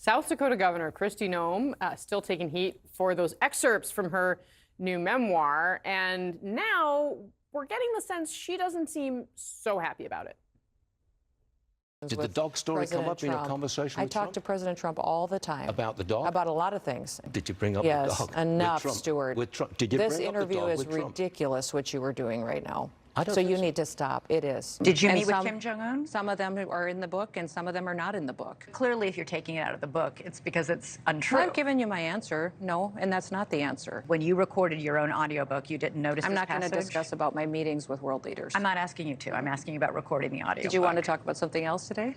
South Dakota Governor Kristi Noem still taking heat for those excerpts from her new memoir. And now we're getting the sense she doesn't seem so happy about it. Did the dog story come up in your conversation with Trump? I talk to President Trump all the time. About the dog? About a lot of things. Did you bring up the dog? Yes, enough, with Trump? Stuart. With Trump? Did you bring this up interview the dog is with Trump? ridiculous, what you were doing right now. I don't so think you so. need to stop. It is. Did you And meet with Kim Jong-un? Some of them are in the book, and some of them are not in the book. Clearly, if you're taking it out of the book, it's because it's untrue. I've given you my answer. No, and that's not the answer. When you recorded your own audiobook, you didn't notice I'm this not going to passage? discuss about my meetings with world leaders. I'm not asking you to. I'm asking you about recording the audio. Did you want to talk about something else today?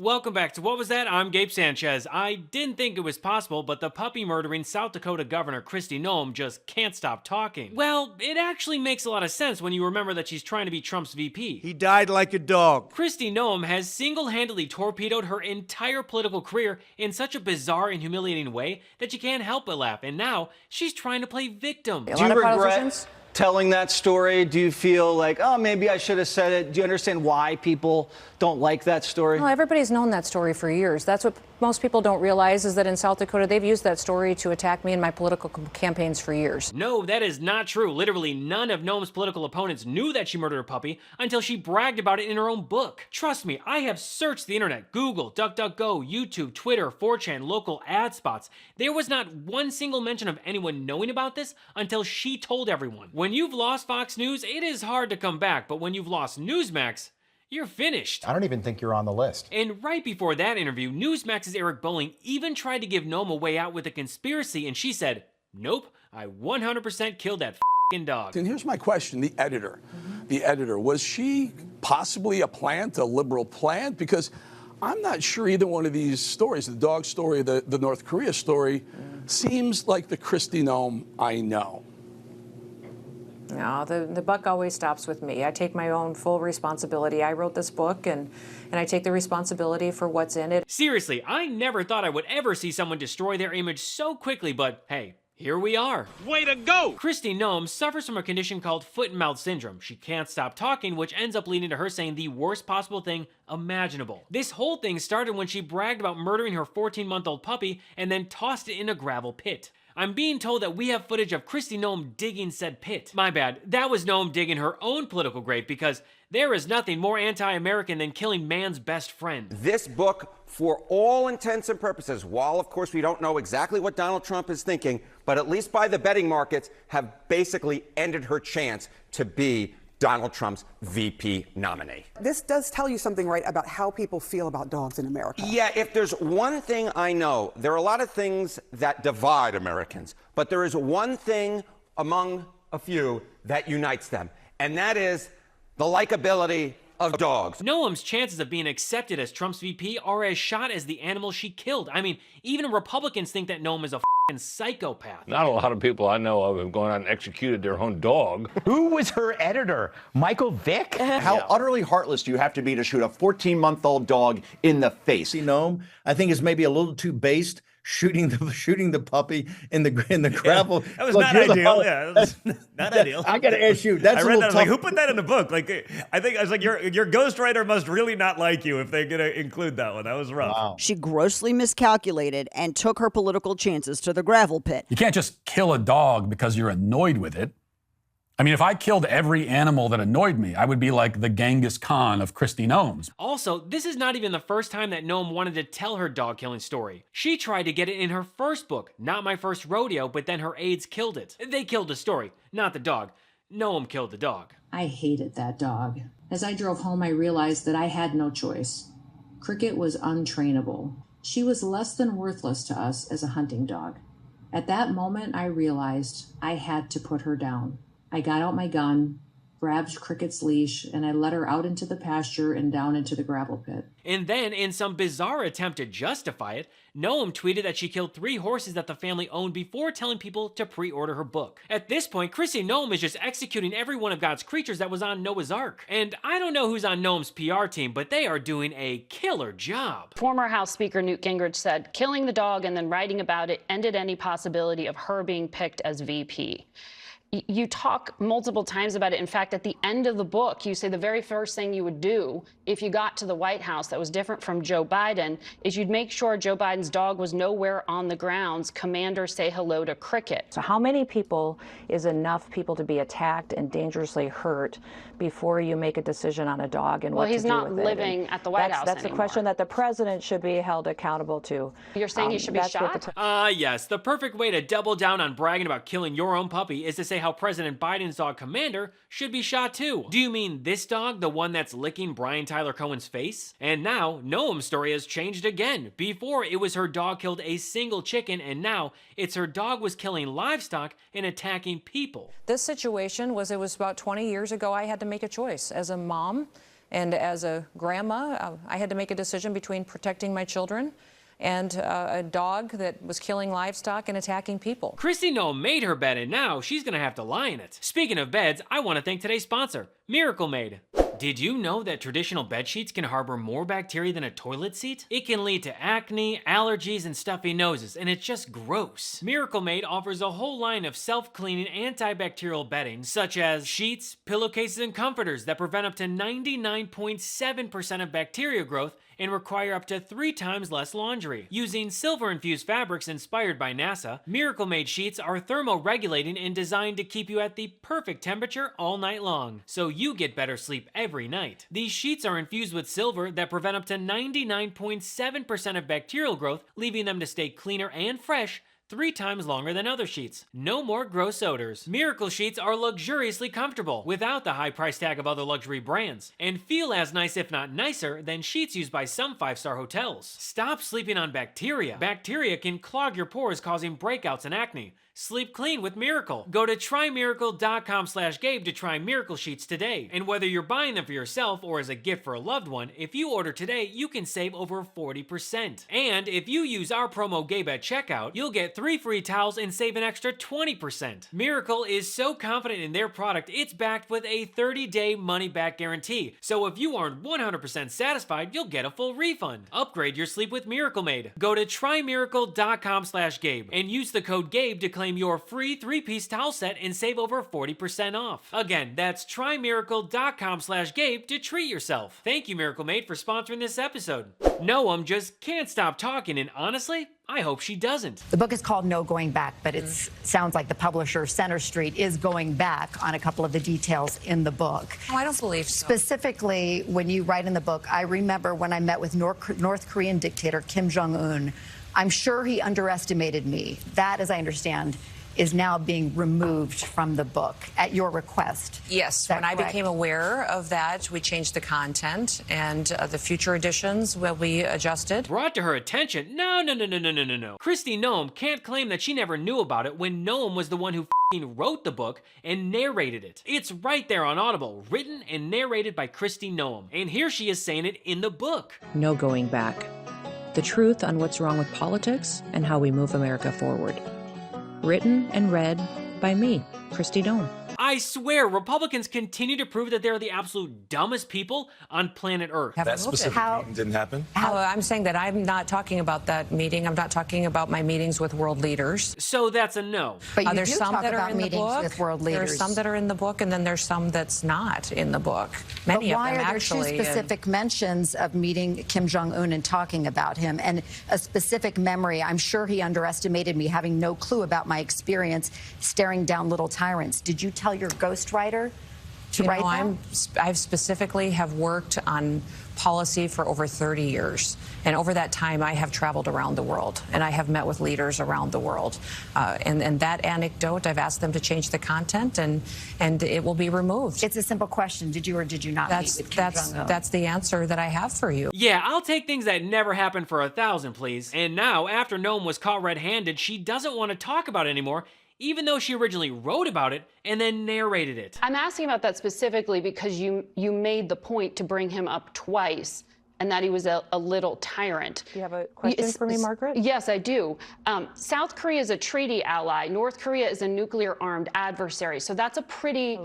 Welcome back to What Was That? I'm Gabe Sanchez. I didn't think it was possible, but the puppy-murdering South Dakota Governor Kristi Noem just can't stop talking. Well, it actually makes a lot of sense when you remember that she's trying to be Trump's VP. He died like a dog. Kristi Noem has single-handedly torpedoed her entire political career in such a bizarre and humiliating way that you can't help but laugh, and now she's trying to play victim. Do you regret telling that story? Do you feel like, oh, maybe I should have said it? Do you understand why people don't like that story? Well, everybody's known that story for years. That's what most people don't realize, is that in South Dakota, they've used that story to attack me in my political campaigns for years. No, that is not true. Literally, none of Noem's political opponents knew that she murdered her puppy until she bragged about it in her own book. Trust me, I have searched the internet, Google, DuckDuckGo, YouTube, Twitter, 4chan, local ad spots. There was not one single mention of anyone knowing about this until she told everyone. When you've lost Fox News, it is hard to come back, but when you've lost Newsmax, you're finished. I don't even think you're on the list. And right before that interview, Newsmax's Eric Bolling even tried to give Noem a way out with a conspiracy, and she said, nope, I 100% killed that f***ing dog. And here's my question, the editor. The editor, was she possibly a plant, a liberal plant? Because I'm not sure either one of these stories, the dog story, the North Korea story, seems like the Kristi Noem I know. No, the buck always stops with me. I take my own full responsibility. I wrote this book, and I take the responsibility for what's in it. Seriously, I never thought I would ever see someone destroy their image so quickly, but hey, here we are. Way to go! Kristi Noem suffers from a condition called foot and mouth syndrome. She can't stop talking, which ends up leading to her saying the worst possible thing imaginable. This whole thing started when she bragged about murdering her 14-month-old puppy and then tossed it in a gravel pit. I'm being told that we have footage of Kristi Noem digging said pit. My bad, that was Noem digging her own political grave, because there is nothing more anti-American than killing man's best friend. This book, for all intents and purposes, while of course we don't know exactly what Donald Trump is thinking, but at least by the betting markets, have basically ended her chance to be Donald Trump's VP nominee. This does tell you something, right, about how people feel about dogs in America. Yeah, if there's one thing I know, there are a lot of things that divide Americans, but there is one thing among a few that unites them, and that is the likability of dogs. Noem's chances of being accepted as Trump's VP are as shot as the animal she killed. I mean, even Republicans think that Noem is a f***ing psychopath. Not a lot of people I know of have gone out and executed their own dog. Who was her editor? Michael Vick? How utterly heartless do you have to be to shoot a 14-month-old dog in the face? Noem, I think, is maybe a little too based. Shooting the puppy in the gravel. That was not ideal. Yeah, that was not ideal. I got to ask you. That's I read that. I was like, tough. who put that in the book? Like, I think I was like, your ghostwriter must really not like you if they're gonna include that one. That was rough. Wow. She grossly miscalculated and took her political chances to the gravel pit. You can't just kill a dog because you're annoyed with it. I mean, if I killed every animal that annoyed me, I would be like the Genghis Khan of Kristi Noem's. Also, this is not even the first time that Noem wanted to tell her dog-killing story. She tried to get it in her first book, Not My First Rodeo, but then her aides killed it. They killed the story, not the dog. Noem killed the dog. I hated that dog. As I drove home, I realized that I had no choice. Cricket was untrainable. She was less than worthless to us as a hunting dog. At that moment, I realized I had to put her down. I got out my gun, grabbed Cricket's leash, and I led her out into the pasture and down into the gravel pit. And then, in some bizarre attempt to justify it, Noem tweeted that she killed 3 horses that the family owned before telling people to pre-order her book. At this point, Kristi Noem is just executing every one of God's creatures that was on Noah's Ark. And I don't know who's on Noem's PR team, but they are doing a killer job. Former House Speaker Newt Gingrich said killing the dog and then writing about it ended any possibility of her being picked as VP. You talk multiple times about it. In fact, at the end of the book, you say the very first thing you would do if you got to the White House that was different from Joe Biden is you'd make sure Joe Biden's dog was nowhere on the grounds. Commander, say hello to Cricket. So how many people is enough people to be attacked and dangerously hurt before you make a decision on a dog and what to do with it? Well, he's not living at the White House That's anymore. a question that the president should be held accountable to. You're saying he should be shot? Yes, the perfect way to double down on bragging about killing your own puppy is to say how President Biden's dog Commander should be shot too. Do you mean this dog, the one that's licking Brian Tyler Cohen's face? And now, Noem's story has changed again. Before, it was her dog killed a single chicken, and now it's her dog was killing livestock and attacking people. This situation it was about 20 years ago. I had to make a choice. As a mom and as a grandma, I had to make a decision between protecting my children and a dog that was killing livestock and attacking people. Kristi Noem made her bed, and now she's gonna have to lie in it. Speaking of beds, I want to thank today's sponsor, Miracle Made. Did you know that traditional bed sheets can harbor more bacteria than a toilet seat? It can lead to acne, allergies, and stuffy noses, and it's just gross. Miracle Made offers a whole line of self-cleaning antibacterial bedding, such as sheets, pillowcases, and comforters that prevent up to 99.7% of bacteria growth and require up to 3 times less laundry. Using silver-infused fabrics inspired by NASA, Miracle Made sheets are thermoregulating and designed to keep you at the perfect temperature all night long, so you get better sleep every night. These sheets are infused with silver that prevent up to 99.7% of bacterial growth, leaving them to stay cleaner and fresh 3 times longer than other sheets. No more gross odors. Miracle sheets are luxuriously comfortable without the high price tag of other luxury brands and feel as nice if not nicer than sheets used by some 5-star hotels. Stop sleeping on bacteria. Bacteria can clog your pores, causing breakouts and acne. Sleep clean with Miracle. Go to trymiracle.com/Gabe to try Miracle Sheets today. And whether you're buying them for yourself or as a gift for a loved one, if you order today, you can save over 40%. And if you use our promo Gabe at checkout, you'll get 3 free towels and save an extra 20%. Miracle is so confident in their product, it's backed with a 30-day money-back guarantee. So if you aren't 100% satisfied, you'll get a full refund. Upgrade your sleep with Miracle Made. Go to trymiracle.com/Gabe and use the code Gabe to claim your free 3-piece towel set and save over 40% off. Again, that's trymiracle.com/Gabe to treat yourself. Thank you, Miracle Made, for sponsoring this episode. Noem just can't stop talking, and honestly, I hope she doesn't. The book is called No Going Back, but it sounds like the publisher, Center Street, is going back on a couple of the details in the book. Oh, I don't believe so. Specifically, when you write in the book, I remember when I met with North Korean dictator Kim Jong-un, I'm sure he underestimated me. That, as I understand, is now being removed from the book at your request. Yes, when I became aware of that, we changed the content, and the future editions will be adjusted. Brought to her attention? No. Kristi Noem can't claim that she never knew about it when Noem was the one who wrote the book and narrated it. It's right there on Audible, written and narrated by Kristi Noem. And here she is saying it in the book. No going back. The truth on what's wrong with politics and how we move America forward. Written and read by me, Kristi Noem. I swear, Republicans continue to prove that they're the absolute dumbest people on planet Earth. That specific meeting didn't happen? I'm saying that I'm not talking about that meeting. I'm not talking about my meetings with world leaders. So that's a no. But you there's do some talk that are about in the meetings book. with world leaders. There's some that are in the book, and then there's some that's not in the book. Many but of why them are there actually. two specific mentions of meeting Kim Jong-un and talking about him, and a specific memory? I'm sure he underestimated me, having no clue about my experience staring down little tyrants. Did you tell your ghostwriter to write that? I specifically have worked on policy for over 30 years. And over that time, I have traveled around the world, and I have met with leaders around the world. And that anecdote, I've asked them to change the content, and it will be removed. It's a simple question. Did you or did you not meet with Kim Jong-un? That's the answer that I have for you. Yeah, I'll take things that never happened for 1,000, please. And now, after Noem was caught red-handed, she doesn't want to talk about it anymore, even though she originally wrote about it and then narrated it. I'm asking about that specifically because you made the point to bring him up twice, and that he was a little tyrant. Do you have a question for me, Margaret? Yes, I do. South Korea is a treaty ally. North Korea is a nuclear-armed adversary. So that's a pretty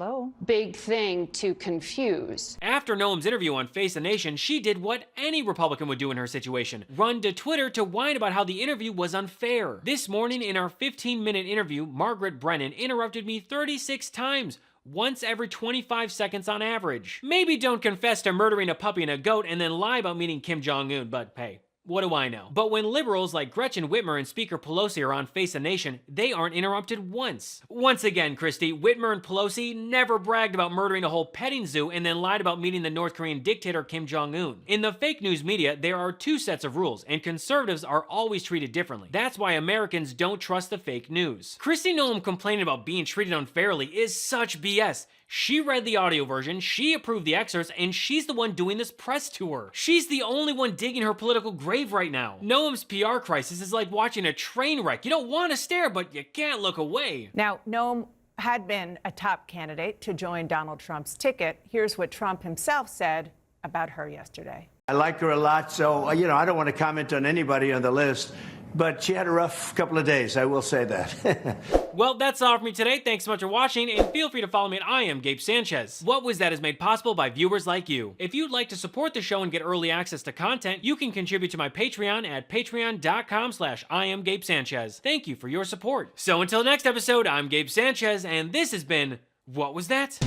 big thing to confuse. After Noem's interview on Face the Nation, she did what any Republican would do in her situation: run to Twitter to whine about how the interview was unfair. This morning in our 15-minute interview, Margaret Brennan interrupted me 36 times, once every 25 seconds on average. Maybe don't confess to murdering a puppy and a goat and then lie about meeting Kim Jong-un, but hey, what do I know? But when liberals like Gretchen Whitmer and Speaker Pelosi are on Face the Nation, they aren't interrupted once. Once again, Kristi, Whitmer and Pelosi never bragged about murdering a whole petting zoo and then lied about meeting the North Korean dictator Kim Jong-un. In the fake news media, there are two sets of rules, and conservatives are always treated differently. That's why Americans don't trust the fake news. Kristi Noem complaining about being treated unfairly is such BS. She read the audio version, she approved the excerpts, and she's the one doing this press tour. She's the only one digging her political grave right now. Noem's PR crisis is like watching a train wreck. You don't want to stare, but you can't look away. Now, Noem had been a top candidate to join Donald Trump's ticket. Here's what Trump himself said about her yesterday. I like her a lot, so, I don't want to comment on anybody on the list, but she had a rough couple of days, I will say that. Well, that's all for me today. Thanks so much for watching, and feel free to follow me at I Am Gabe Sanchez. What Was That is made possible by viewers like you. If you'd like to support the show and get early access to content, you can contribute to my Patreon at patreon.com/IamGabeSanchez. Thank you for your support. So until next episode, I'm Gabe Sanchez, and this has been What Was That?